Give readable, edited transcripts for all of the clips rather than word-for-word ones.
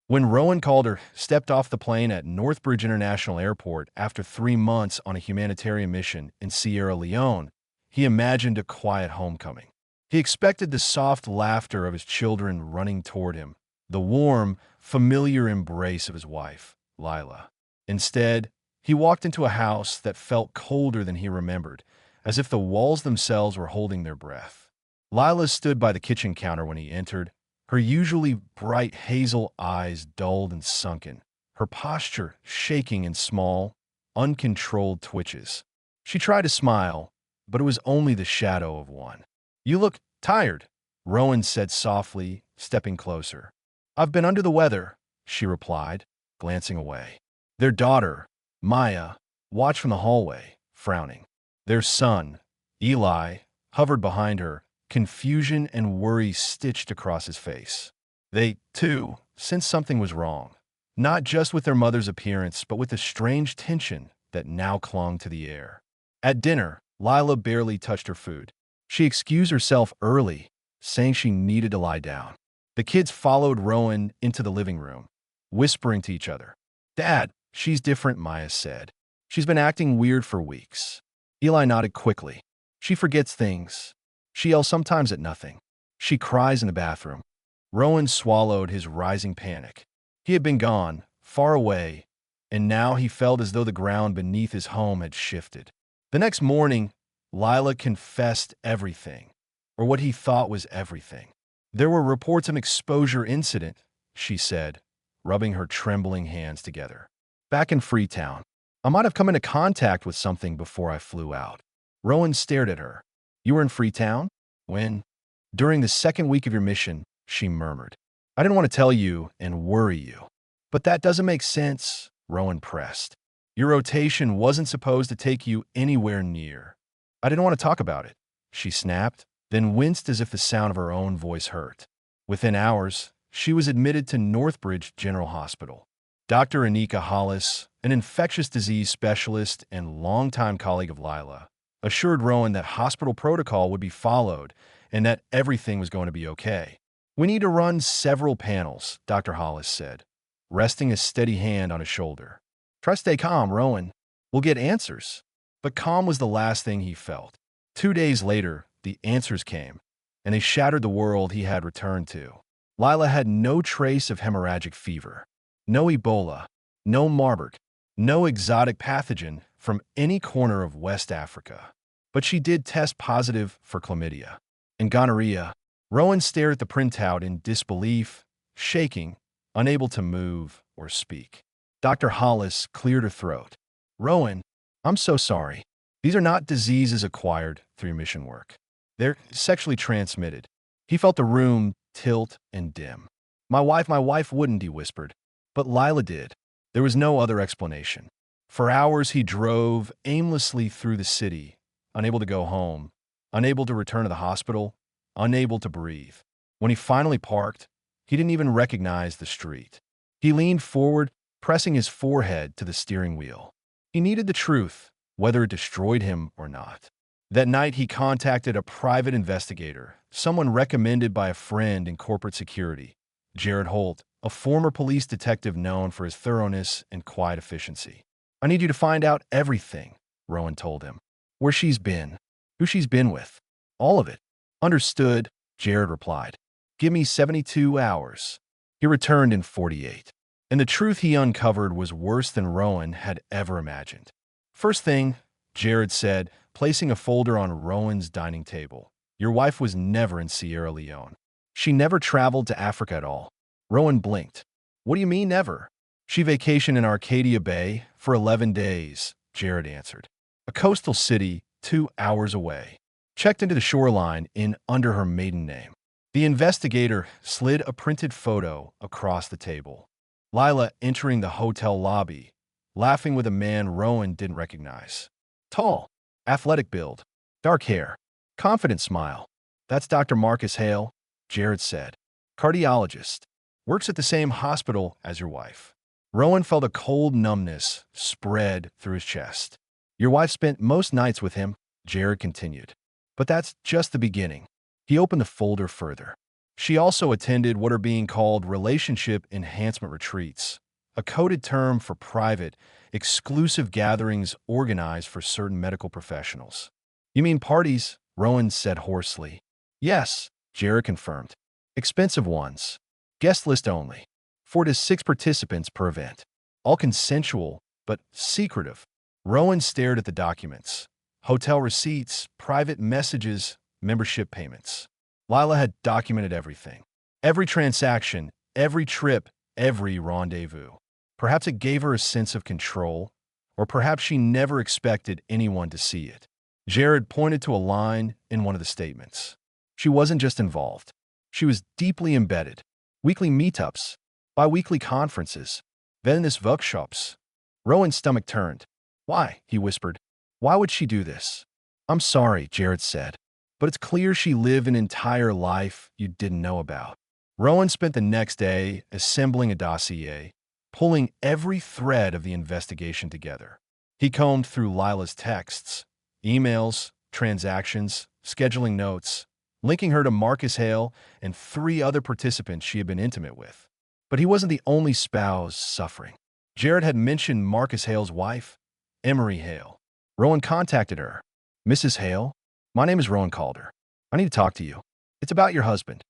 When Rowan Calder stepped off the plane at Northbridge International Airport after 3 months on a humanitarian mission in Sierra Leone, he imagined a quiet homecoming. He expected the soft laughter of his children running toward him, the warm, familiar embrace of his wife, Lila. Instead, he walked into a house that felt colder than he remembered, as if the walls themselves were holding their breath. Lila stood by the kitchen counter when he entered, her usually bright hazel eyes dulled and sunken, her posture shaking in small, uncontrolled twitches. She tried to smile, but it was only the shadow of one. "You look tired," Rowan said softly, stepping closer. "I've been under the weather," she replied, glancing away. Their daughter, Maya, watched from the hallway, frowning. Their son, Eli, hovered behind her, confusion and worry stitched across his face. They, too, sensed something was wrong, not just with their mother's appearance, but with the strange tension that now clung to the air. At dinner, Lila barely touched her food. She excused herself early, saying she needed to lie down. The kids followed Rowan into the living room, whispering to each other. "Dad, she's different," Maya said. "She's been acting weird for weeks." Eli nodded quickly. "She forgets things. She yells sometimes at nothing. She cries in the bathroom." Rowan swallowed his rising panic. He had been gone, far away, and now he felt as though the ground beneath his home had shifted. The next morning, Lila confessed everything, or what he thought was everything. "There were reports of an exposure incident," she said, rubbing her trembling hands together. "Back in Freetown. I might have come into contact with something before I flew out." Rowan stared at her. "You were in Freetown? When?" "During the second week of your mission," she murmured. "I didn't want to tell you and worry you." "But that doesn't make sense," Rowan pressed. "Your rotation wasn't supposed to take you anywhere near." "I didn't want to talk about it," she snapped, then winced as if the sound of her own voice hurt. Within hours, she was admitted to Northbridge General Hospital. Dr. Anika Hollis, an infectious disease specialist and longtime colleague of Lila, assured Rowan that hospital protocol would be followed and that everything was going to be okay. "We need to run several panels," Dr. Hollis said, resting a steady hand on his shoulder. "Try to stay calm, Rowan. We'll get answers." But calm was the last thing he felt. 2 days later, the answers came, and they shattered the world he had returned to. Lila had no trace of hemorrhagic fever, no Ebola, no Marburg, no exotic pathogen from any corner of West Africa. But she did test positive for chlamydia and gonorrhea. Rowan stared at the printout in disbelief, shaking, unable to move or speak. Dr. Hollis cleared her throat. "Rowan, I'm so sorry. These are not diseases acquired through your mission work. They're sexually transmitted." He felt the room tilt and dim. My wife wouldn't," he whispered. "But Lila did." There was no other explanation. For hours he drove aimlessly through the city, unable to go home, unable to return to the hospital, unable to breathe. When he finally parked, he didn't even recognize the street. He leaned forward, pressing his forehead to the steering wheel. He needed the truth, whether it destroyed him or not. That night he contacted a private investigator, someone recommended by a friend in corporate security, Jared Holt, a former police detective known for his thoroughness and quiet efficiency. "I need you to find out everything," Rowan told him. "Where she's been, who she's been with, all of it." "Understood," Jared replied. "Give me 72 hours." He returned in 48. And the truth he uncovered was worse than Rowan had ever imagined. "First thing," Jared said, placing a folder on Rowan's dining table. "Your wife was never in Sierra Leone. She never traveled to Africa at all." Rowan blinked. "What do you mean, never?" "She vacationed in Arcadia Bay for 11 days, Jared answered. "A coastal city 2 hours away. Checked into the shoreline in under her maiden name." The investigator slid a printed photo across the table. Lila entering the hotel lobby, laughing with a man Rowan didn't recognize. Tall, athletic build, dark hair, confident smile. "That's Dr. Marcus Hale," Jared said. "Cardiologist. Works at the same hospital as your wife." Rowan felt a cold numbness spread through his chest. "Your wife spent most nights with him," Jared continued. "But that's just the beginning." He opened the folder further. She also attended what are being called relationship enhancement retreats, a coded term for private, exclusive gatherings organized for certain medical professionals. You mean parties? Rowan said hoarsely. Yes, Jared confirmed. Expensive ones. Guest list only. 4 to 6 participants per event. All consensual, but secretive. Rowan stared at the documents. Hotel receipts, private messages, membership payments. Lila had documented everything. Every transaction, every trip, every rendezvous. Perhaps it gave her a sense of control, or perhaps she never expected anyone to see it. Jared pointed to a line in one of the statements. She wasn't just involved. She was deeply embedded. Weekly meetups, bi-weekly conferences, Venus workshops. Rowan's stomach turned. Why? He whispered. Why would she do this? I'm sorry, Jared said, but it's clear she lived an entire life you didn't know about. Rowan spent the next day assembling a dossier, pulling every thread of the investigation together. He combed through Lila's texts, emails, transactions, scheduling notes, linking her to Marcus Hale and 3 other participants she had been intimate with. But he wasn't the only spouse suffering. Jared had mentioned Marcus Hale's wife, Emery Hale. Rowan contacted her. Mrs. Hale, my name is Rowan Calder. I need to talk to you. It's about your husband.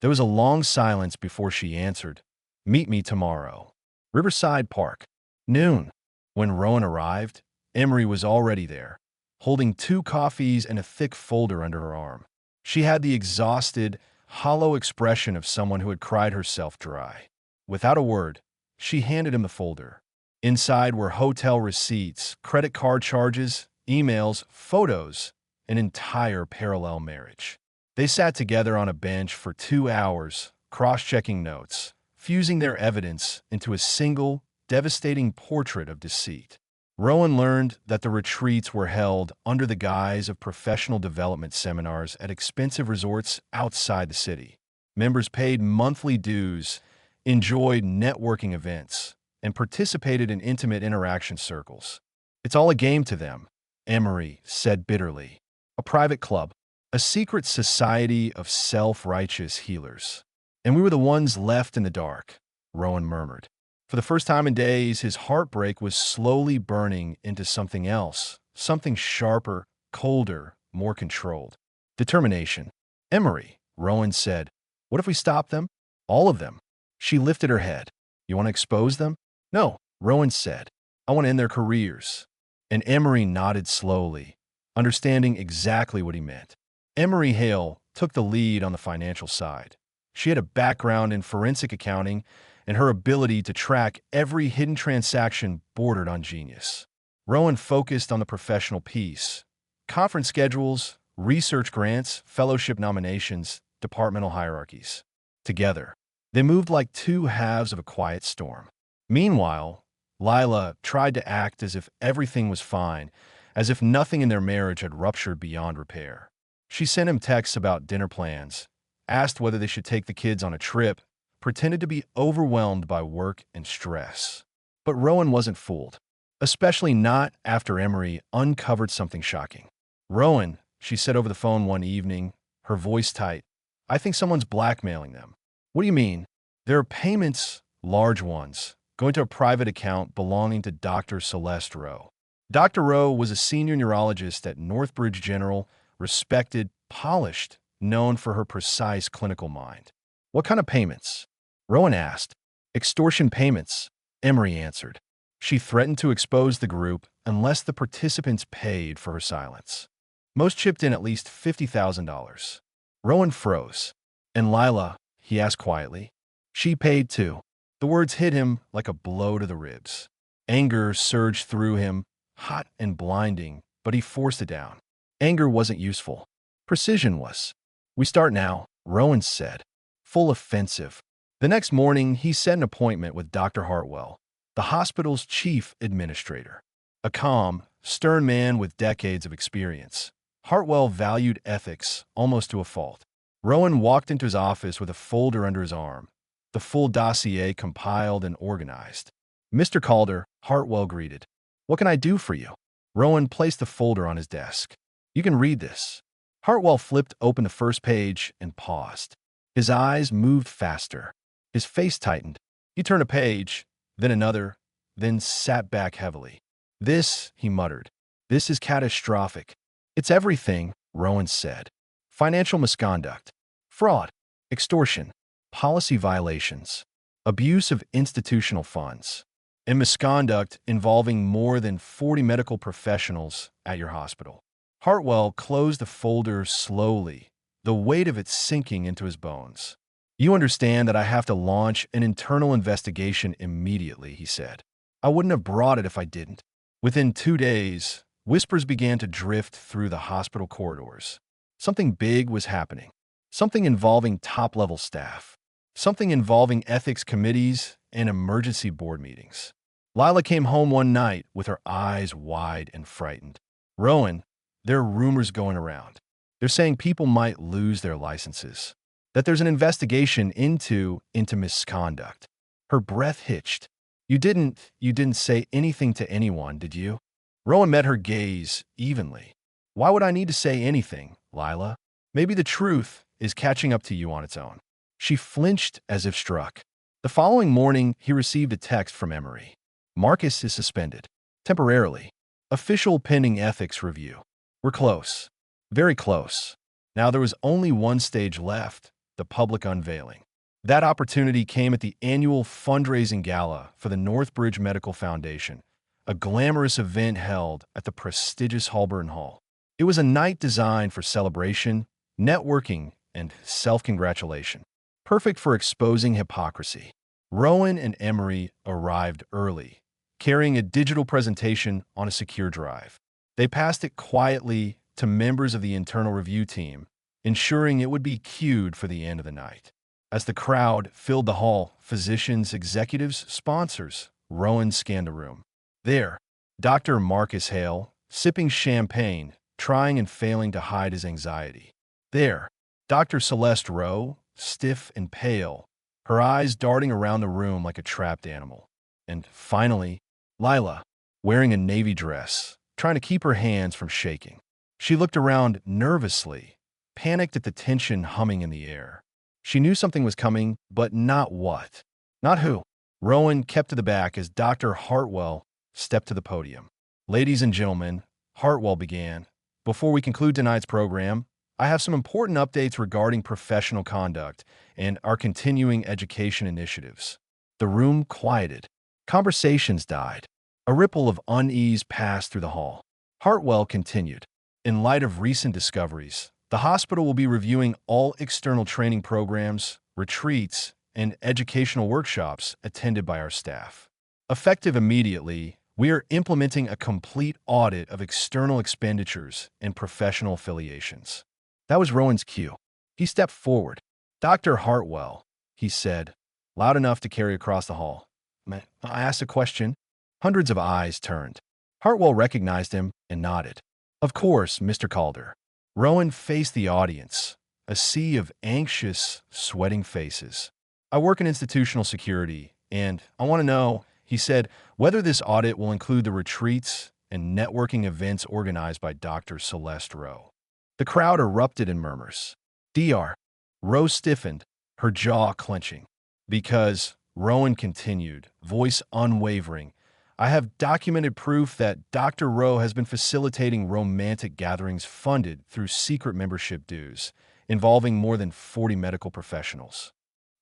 There was a long silence before she answered. Meet me tomorrow. Riverside Park. Noon. When Rowan arrived, Emery was already there, holding 2 coffees and a thick folder under her arm. She had the exhausted, hollow expression of someone who had cried herself dry. Without a word, she handed him the folder. Inside were hotel receipts, credit card charges, emails, photos, an entire parallel marriage. They sat together on a bench for 2 hours, cross-checking notes, fusing their evidence into a single, devastating portrait of deceit. Rowan learned that the retreats were held under the guise of professional development seminars at expensive resorts outside the city. Members paid monthly dues, enjoyed networking events, and participated in intimate interaction circles. It's all a game to them, Emery said bitterly. A private club, a secret society of self-righteous healers. And we were the ones left in the dark, Rowan murmured. For the first time in days, his heartbreak was slowly burning into something else, something sharper, colder, more controlled. Determination. Emery, Rowan said. What if we stop them? All of them. She lifted her head. You want to expose them? No, Rowan said. I want to end their careers. And Emery nodded slowly, understanding exactly what he meant. Emery Hale took the lead on the financial side. She had a background in forensic accounting, and her ability to track every hidden transaction bordered on genius. Rowan focused on the professional piece. Conference schedules, research grants, fellowship nominations, departmental hierarchies. Together, they moved like 2 halves of a quiet storm. Meanwhile, Lila tried to act as if everything was fine, as if nothing in their marriage had ruptured beyond repair. She sent him texts about dinner plans, asked whether they should take the kids on a trip, pretended to be overwhelmed by work and stress. But Rowan wasn't fooled, especially not after Emery uncovered something shocking. Rowan, she said over the phone one evening, her voice tight, I think someone's blackmailing them. What do you mean? There are payments, large ones, going to a private account belonging to Dr. Celeste Rowe. Dr. Rowe was a senior neurologist at Northbridge General, respected, polished, known for her precise clinical mind. What kind of payments? Rowan asked. Extortion payments, Emery answered. She threatened to expose the group unless the participants paid for her silence. Most chipped in at least $50,000. Rowan froze. And Lila, he asked quietly. She paid too. The words hit him like a blow to the ribs. Anger surged through him, hot and blinding, but he forced it down. Anger wasn't useful. Precision was. We start now, Rowan said, full offensive. The next morning, he set an appointment with Dr. Hartwell, the hospital's chief administrator. A calm, stern man with decades of experience. Hartwell valued ethics almost to a fault. Rowan walked into his office with a folder under his arm, the full dossier compiled and organized. Mr. Calder, Hartwell greeted. What can I do for you? Rowan placed the folder on his desk. You can read this. Hartwell flipped open the first page and paused. His eyes moved faster. His face tightened. He turned a page, then another, then sat back heavily. This, he muttered, this is catastrophic. It's everything, Rowan said. Financial misconduct, fraud, extortion, policy violations, abuse of institutional funds, and misconduct involving more than 40 medical professionals at your hospital. Hartwell closed the folder slowly, the weight of it sinking into his bones. You understand that I have to launch an internal investigation immediately, he said. I wouldn't have brought it if I didn't. Within 2 days, whispers began to drift through the hospital corridors. Something big was happening. Something involving top-level staff. Something involving ethics committees and emergency board meetings. Lila came home one night with her eyes wide and frightened. Rowan, there are rumors going around. They're saying people might lose their licenses. That there's an investigation into misconduct. Her breath hitched. You didn't say anything to anyone, did you? Rowan met her gaze evenly. Why would I need to say anything, Lila? Maybe the truth is catching up to you on its own. She flinched as if struck. The following morning, he received a text from Emery. Marcus is suspended. Temporarily. Official pending ethics review. We're close. Very close. Now there was only one stage left, the public unveiling. That opportunity came at the annual fundraising gala for the Northbridge Medical Foundation, a glamorous event held at the prestigious Holborn Hall. It was a night designed for celebration, networking, and self-congratulation. Perfect for exposing hypocrisy. Rowan and Emery arrived early, carrying a digital presentation on a secure drive. They passed it quietly to members of the internal review team, ensuring it would be queued for the end of the night. As the crowd filled the hall, physicians, executives, sponsors, Rowan scanned the room. There, Dr. Marcus Hale, sipping champagne, trying and failing to hide his anxiety. There, Dr. Celeste Rowe, stiff and pale, her eyes darting around the room like a trapped animal. And finally, Lila, wearing a navy dress, trying to keep her hands from shaking. She looked around nervously, panicked at the tension humming in the air. She knew something was coming, but not what. Not who. Rowan kept to the back as Dr. Hartwell stepped to the podium. Ladies and gentlemen, Hartwell began. Before we conclude tonight's program, I have some important updates regarding professional conduct and our continuing education initiatives. The room quieted. Conversations died. A ripple of unease passed through the hall. Hartwell continued. In light of recent discoveries, the hospital will be reviewing all external training programs, retreats, and educational workshops attended by our staff. Effective immediately, we are implementing a complete audit of external expenditures and professional affiliations. That was Rowan's cue. He stepped forward. Dr. Hartwell, he said, loud enough to carry across the hall. I asked a question. Hundreds of eyes turned. Hartwell recognized him and nodded. Of course, Mr. Calder. Rowan faced the audience, a sea of anxious, sweating faces. I work in institutional security, and I want to know, he said, whether this audit will include the retreats and networking events organized by Dr. Celeste Rowe. The crowd erupted in murmurs. Dr. Rowe stiffened, her jaw clenching. Because, Rowan continued, voice unwavering, I have documented proof that Dr. Rowe has been facilitating romantic gatherings funded through secret membership dues, involving more than 40 medical professionals.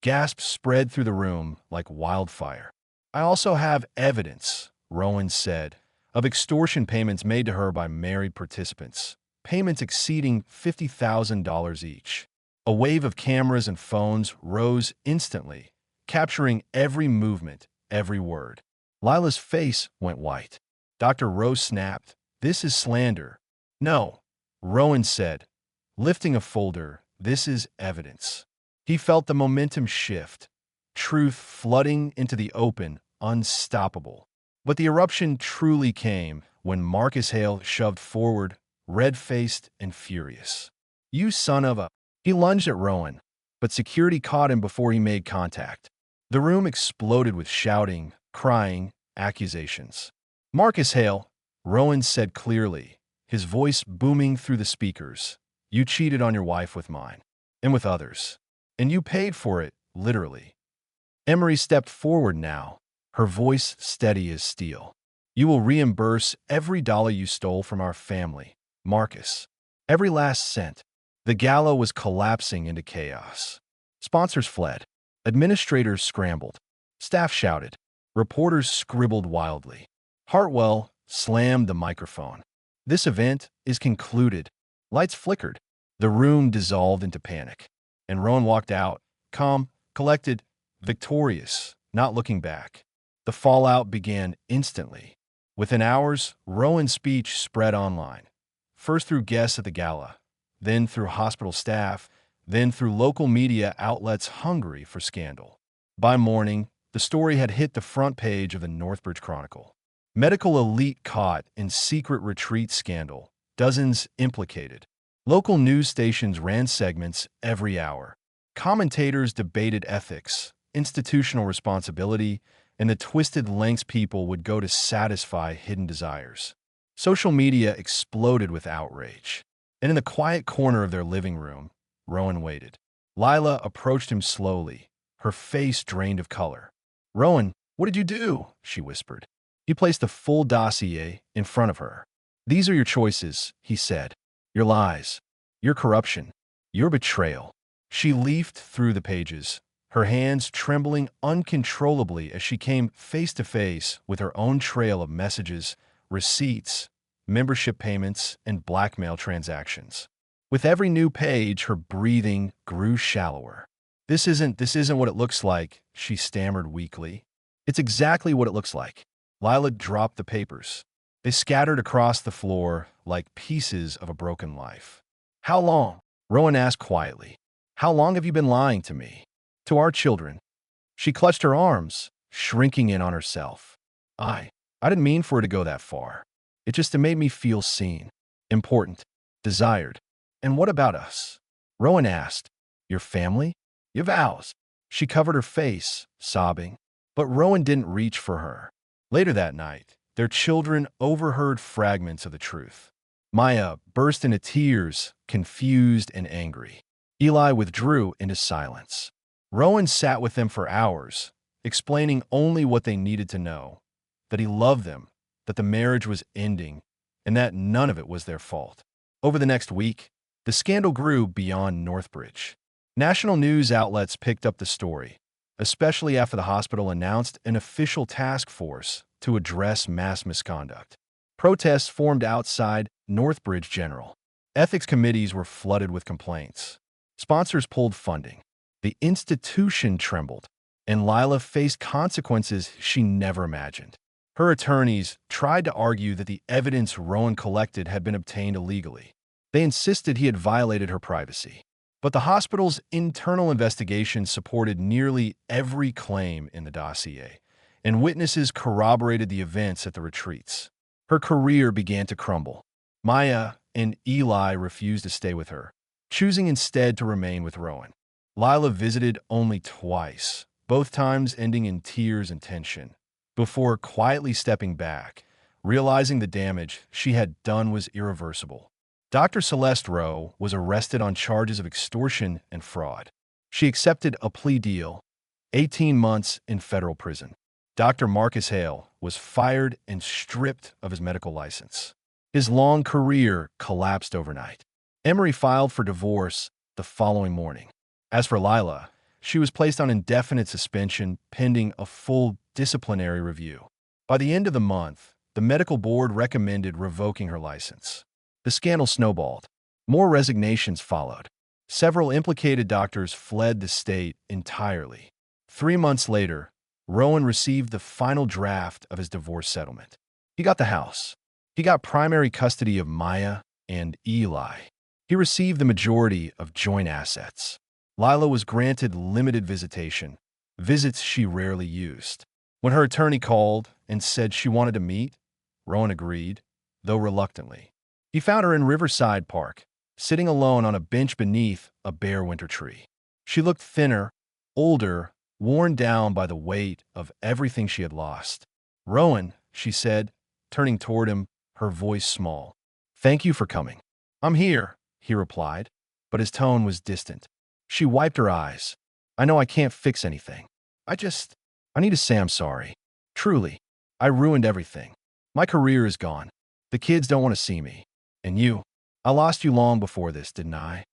Gasps spread through the room like wildfire. I also have evidence, Rowan said, of extortion payments made to her by married participants, payments exceeding $50,000 each. A wave of cameras and phones rose instantly, capturing every movement, every word. Lila's face went white. Dr. Rowe snapped, "This is slander." "No," Rowan said, lifting a folder, "this is evidence." He felt the momentum shift, truth flooding into the open, unstoppable. But the eruption truly came when Marcus Hale shoved forward, red-faced and furious. "You son of a—" He lunged at Rowan, but security caught him before he made contact. The room exploded with shouting, crying, accusations. "Marcus Hale," Rowan said clearly, his voice booming through the speakers, "you cheated on your wife with mine, and with others. And you paid for it, literally. Emery stepped forward now, her voice steady as steel. You will reimburse every dollar you stole from our family, Marcus. Every last cent. The gala was collapsing into chaos. Sponsors fled. Administrators scrambled. Staff shouted. Reporters scribbled wildly. Hartwell slammed the microphone. This event is concluded. Lights flickered. The room dissolved into panic. And Rowan walked out, calm, collected, victorious, not looking back. The fallout began instantly. Within hours, Rowan's speech spread online. First through guests at the gala, then through hospital staff, then through local media outlets hungry for scandal. By morning, the story had hit the front page of the Northbridge Chronicle. Medical elite caught in secret retreat scandal, dozens implicated. Local news stations ran segments every hour. Commentators debated ethics, institutional responsibility, and the twisted lengths people would go to satisfy hidden desires. Social media exploded with outrage. And in the quiet corner of their living room, Rowan waited. Lila approached him slowly, her face drained of color. "Rowan, what did you do?" she whispered. He placed a full dossier in front of her. "These are your choices," he said. "Your lies, your corruption, your betrayal." She leafed through the pages, her hands trembling uncontrollably as she came face to face with her own trail of messages, receipts, membership payments, and blackmail transactions. With every new page, her breathing grew shallower. This isn't what it looks like," she stammered weakly. "It's exactly what it looks like." Lila dropped the papers. They scattered across the floor like pieces of a broken life. "How long?" Rowan asked quietly. "How long have you been lying to me? To our children?" She clutched her arms, shrinking in on herself. I didn't mean for it to go that far. It just made me feel seen, important, desired. "And what about us?" Rowan asked. "Your family? Your vows?" She covered her face, sobbing. But Rowan didn't reach for her. Later that night, their children overheard fragments of the truth. Maya burst into tears, confused and angry. Eli withdrew into silence. Rowan sat with them for hours, explaining only what they needed to know, that he loved them, that the marriage was ending, and that none of it was their fault. Over the next week, the scandal grew beyond Northbridge. National news outlets picked up the story, especially after the hospital announced an official task force to address mass misconduct. Protests formed outside Northbridge General. Ethics committees were flooded with complaints. Sponsors pulled funding. The institution trembled, and Lila faced consequences she never imagined. Her attorneys tried to argue that the evidence Rowan collected had been obtained illegally. They insisted he had violated her privacy. But the hospital's internal investigation supported nearly every claim in the dossier, and witnesses corroborated the events at the retreats. Her career began to crumble. Maya and Eli refused to stay with her, choosing instead to remain with Rowan. Lila visited only twice, both times ending in tears and tension, before quietly stepping back, realizing the damage she had done was irreversible. Dr. Celeste Rowe was arrested on charges of extortion and fraud. She accepted a plea deal, 18 months in federal prison. Dr. Marcus Hale was fired and stripped of his medical license. His long career collapsed overnight. Emery filed for divorce the following morning. As for Lila, she was placed on indefinite suspension pending a full disciplinary review. By the end of the month, the medical board recommended revoking her license. The scandal snowballed. More resignations followed. Several implicated doctors fled the state entirely. 3 months later, Rowan received the final draft of his divorce settlement. He got the house. He got primary custody of Maya and Eli. He received the majority of joint assets. Lila was granted limited visitation, visits she rarely used. When her attorney called and said she wanted to meet, Rowan agreed, though reluctantly. He found her in Riverside Park, sitting alone on a bench beneath a bare winter tree. She looked thinner, older, worn down by the weight of everything she had lost. "Rowan," she said, turning toward him, her voice small. "Thank you for coming." "I'm here," he replied, but his tone was distant. She wiped her eyes. I know I can't fix anything. I just, I need to say I'm sorry. Truly, I ruined everything. My career is gone. The kids don't want to see me. And you? I lost you long before this, didn't I?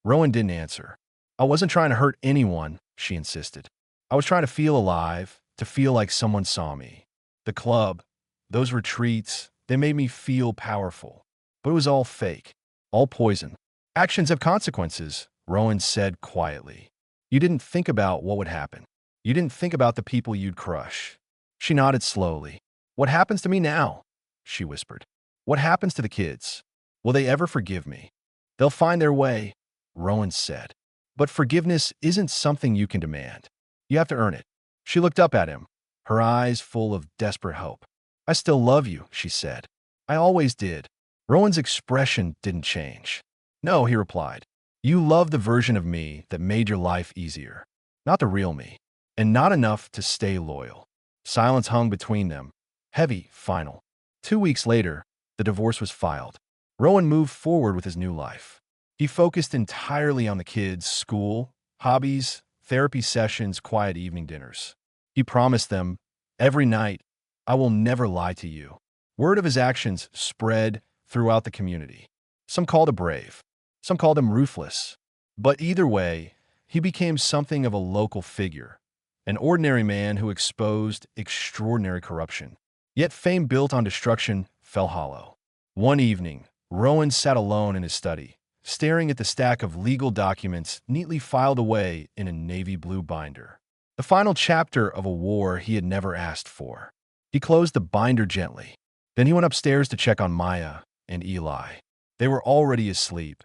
Rowan didn't answer. I wasn't trying to hurt anyone, she insisted. I was trying to feel alive, to feel like someone saw me. The club, those retreats, they made me feel powerful. But it was all fake, all poison. Actions have consequences, Rowan said quietly. You didn't think about what would happen. You didn't think about the people you'd crush. She nodded slowly. What happens to me now? She whispered. What happens to the kids? Will they ever forgive me? They'll find their way, Rowan said. But forgiveness isn't something you can demand. You have to earn it. She looked up at him, her eyes full of desperate hope. I still love you, she said. I always did. Rowan's expression didn't change. No, he replied. You love the version of me that made your life easier, not the real me, and not enough to stay loyal. Silence hung between them, heavy, final. 2 weeks later, the divorce was filed. Rowan moved forward with his new life. He focused entirely on the kids, school, hobbies, therapy sessions, quiet evening dinners. He promised them, every night, I will never lie to you. Word of his actions spread throughout the community. Some called him brave. Some called him ruthless. But either way, he became something of a local figure, an ordinary man who exposed extraordinary corruption. Yet fame built on destruction fell hollow. One evening, Rowan sat alone in his study, staring at the stack of legal documents neatly filed away in a navy blue binder. The final chapter of a war he had never asked for. He closed the binder gently. Then he went upstairs to check on Maya and Eli. They were already asleep,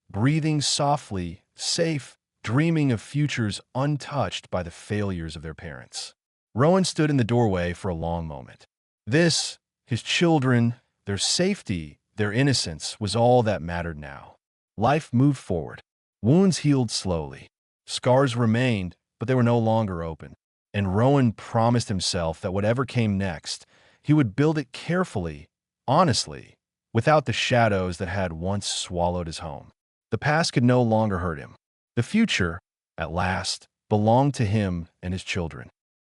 breathing softly, safe, dreaming of futures untouched by the failures of their parents. Rowan stood in the doorway for a long moment. This, his children, their safety, their innocence, was all that mattered now. Life moved forward. Wounds healed slowly. Scars remained, but they were no longer open. And Rowan promised himself that whatever came next, he would build it carefully, honestly, without the shadows that had once swallowed his home. The past could no longer hurt him. The future, at last, belonged to him and his children.